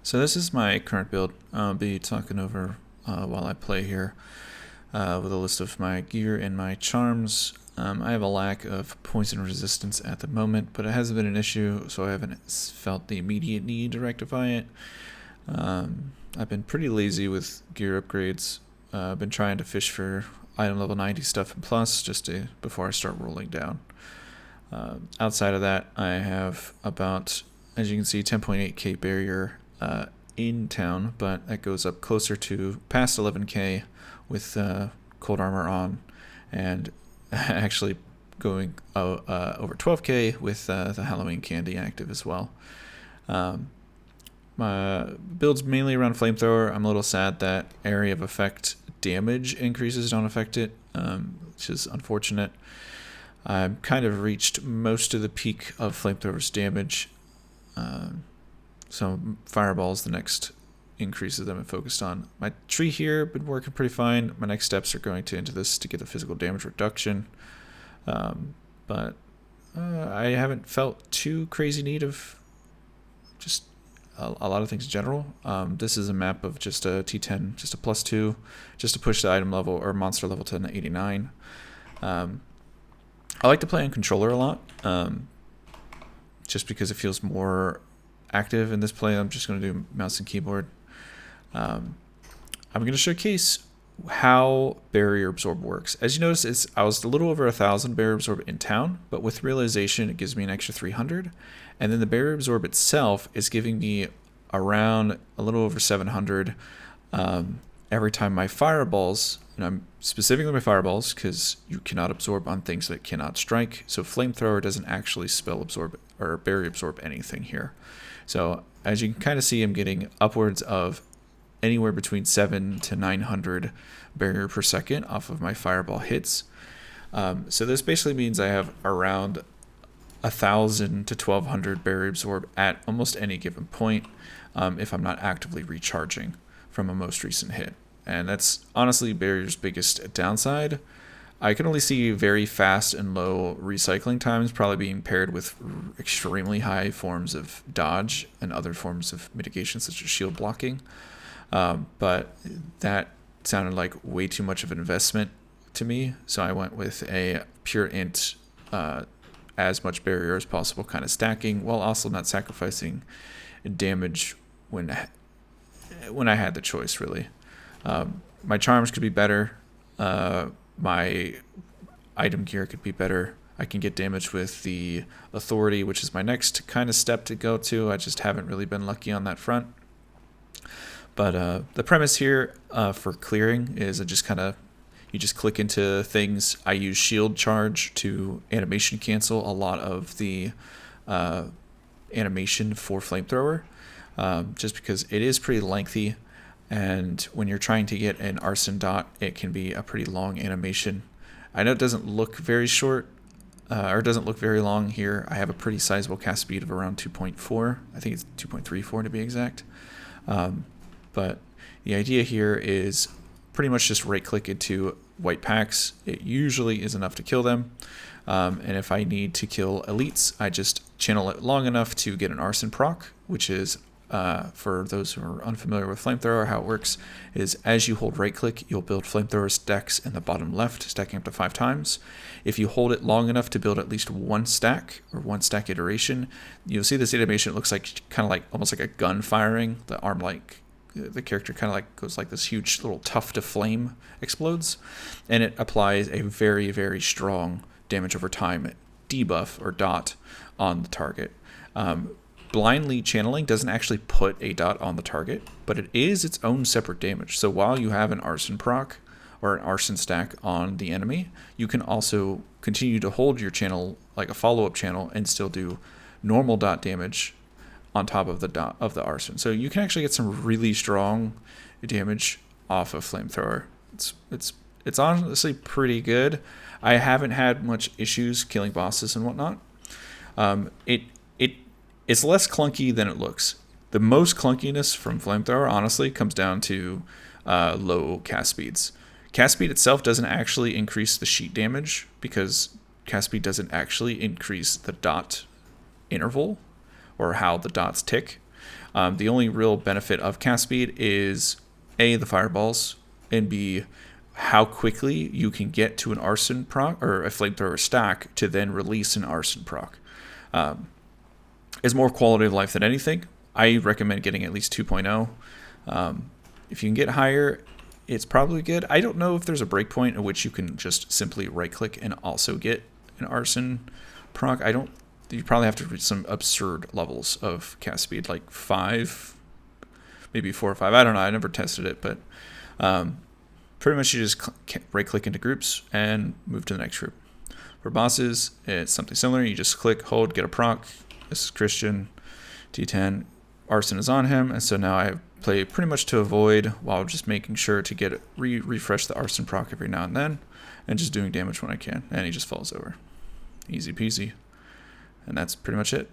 So this is my current build. I'll be talking over while I play here with a list of my gear and my charms. I have a lack of poison resistance at the moment, but it hasn't been an issue, so I haven't felt the immediate need to rectify it. I've been pretty lazy with gear upgrades. I've been trying to fish for item level 90 stuff and plus before I start rolling down. Outside of that, I have about, as you can see, 10.8k barrier in town, but that goes up closer to past 11k with cold armor on, and actually going over 12k with the Halloween candy active as well. My build's mainly around Flamethrower. I'm a little sad that area of effect damage increases don't affect it, which is unfortunate. I've kind of reached most of the peak of Flamethrower's damage. So Fireball's the next increases that I'm focused on. My tree here been working pretty fine. My next steps are going into this to get the physical damage reduction. But I haven't felt too crazy need of just a lot of things in general. This is a map of just a T10, just a +2, just to push the item level or monster level to an 89. I like to play on controller a lot, just because it feels more active in this play. I'm just going to do mouse and keyboard. I'm going to showcase how barrier absorb works. As you notice, I was a little over 1,000 barrier absorb in town, but with realization it gives me an extra 300, and then the barrier absorb itself is giving me around a little over 700 every time my fireballs, and I'm specifically my fireballs because you cannot absorb on things that cannot strike, so Flamethrower doesn't actually spell absorb or barrier absorb anything here. So as you can kind of see, I'm getting upwards of anywhere between 700 to 900 barrier per second off of my fireball hits. So this basically means I have around 1,000 to 1,200 barrier absorb at almost any given point if I'm not actively recharging from a most recent hit. And that's honestly barrier's biggest downside. I can only see very fast and low recycling times probably being paired with extremely high forms of dodge and other forms of mitigation such as shield blocking. But that sounded like way too much of an investment to me, so I went with a pure int, as much barrier as possible kind of stacking, while also not sacrificing damage when I had the choice, really. My charms could be better. My item gear could be better. I can get damage with the authority, which is my next kind of step to go to. I just haven't really been lucky on that front. But the premise here for clearing is you just click into things. I use shield charge to animation cancel a lot of the animation for Flamethrower, just because it is pretty lengthy. And when you're trying to get an arson dot, it can be a pretty long animation. I know it doesn't look very short, or it doesn't look very long here. I have a pretty sizable cast speed of around 2.4. I think it's 2.34 to be exact. But the idea here is pretty much just right click into white packs. It usually is enough to kill them. And if I need to kill elites, I just channel it long enough to get an arson proc, which is, for those who are unfamiliar with Flamethrower, how it works is as you hold right click, you'll build Flamethrower stacks in the bottom left, stacking up to 5 times. If you hold it long enough to build at least one stack or one stack iteration, you'll see this animation. It looks like kind of like almost like a gun firing. The character kind of like goes like this huge little tuft of flame explodes, and it applies a very, very strong damage over time debuff or dot on the target. Blindly channeling doesn't actually put a dot on the target, but it is its own separate damage. So while you have an arson proc or an arson stack on the enemy, you can also continue to hold your channel like a follow-up channel and still do normal dot damage on top of the dot of the arson. So you can actually get some really strong damage off of Flamethrower. It's honestly pretty good. I haven't had much issues killing bosses and whatnot. It's less clunky than it looks. The most clunkiness from Flamethrower, honestly, comes down to low cast speeds. Cast speed itself doesn't actually increase the sheet damage because cast speed doesn't actually increase the dot interval or how the dots tick. The only real benefit of cast speed is A, the fireballs, and B, how quickly you can get to an arson proc or a flamethrower stack to then release an arson proc. Is more quality of life than anything. I recommend getting at least 2.0. If you can get higher, it's probably good. I don't know if there's a breakpoint at which you can just simply right click and also get an arson proc. You probably have to reach some absurd levels of cast speed, like 5, maybe 4 or 5. I don't know. I never tested it, but pretty much you just right click into groups and move to the next group. For bosses, it's something similar. You just click, hold, get a proc. This is Christian, D10. Arson is on him, and so now I play pretty much to avoid while just making sure to get refresh the arson proc every now and then, and just doing damage when I can. And he just falls over. Easy peasy. And that's pretty much it.